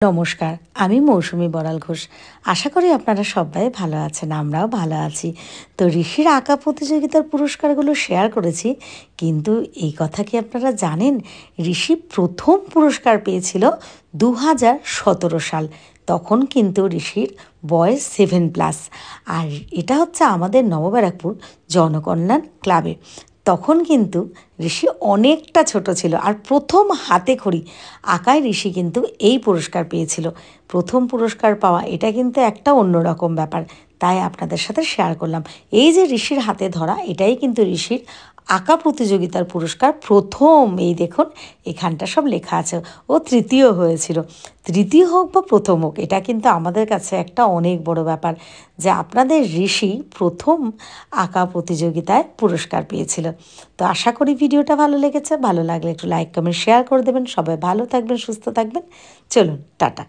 নমস্কার, আমি মৌসুমী বড়াল ঘোষ। আশা করি আপনারা সবাই ভালো আছেন, আমরাও ভালো আছি। তো ঋষির আঁকা প্রতিযোগিতার পুরস্কারগুলো শেয়ার করেছি, কিন্তু এই কথা কি আপনারা জানেন ঋষি প্রথম পুরস্কার পেয়েছিল 2017 সাল। তখন কিন্তু ঋষির বয়স 7+। আর এটা হচ্ছে আমাদের নবব্যারাকপুর জনকল্যাণ ক্লাবে। তখন কিন্তু ঋষি অনেকটা ছোট ছিল, আর প্রথম হাতে খড়ি আঁকায় ঋষি কিন্তু এই পুরস্কার পেয়েছিল। প্রথম পুরস্কার পাওয়া এটা কিন্তু একটা অন্যরকম ব্যাপার, তাই আপনাদের সাথে শেয়ার করলাম। এই যে ঋষির হাতে ধরা, এটাই কিন্তু ঋষির আঁকা প্রতিযোগিতার পুরস্কার প্রথম। এই দেখুন, এখানটা সব লেখা আছে। ও তৃতীয় হয়েছিল। তৃতীয় হোক বা প্রথম হোক, এটা কিন্তু আমাদের কাছে একটা অনেক বড় ব্যাপার যে আপনাদের ঋষি প্রথম আঁকা প্রতিযোগিতায় পুরস্কার পেয়েছিল। তো আশা করি ভিডিওটা ভালো লেগেছে। ভালো লাগলে একটু লাইক কমেন্ট শেয়ার করে দেবেন। সবাই ভালো থাকবেন, সুস্থ থাকবেন। চলুন, টাটা।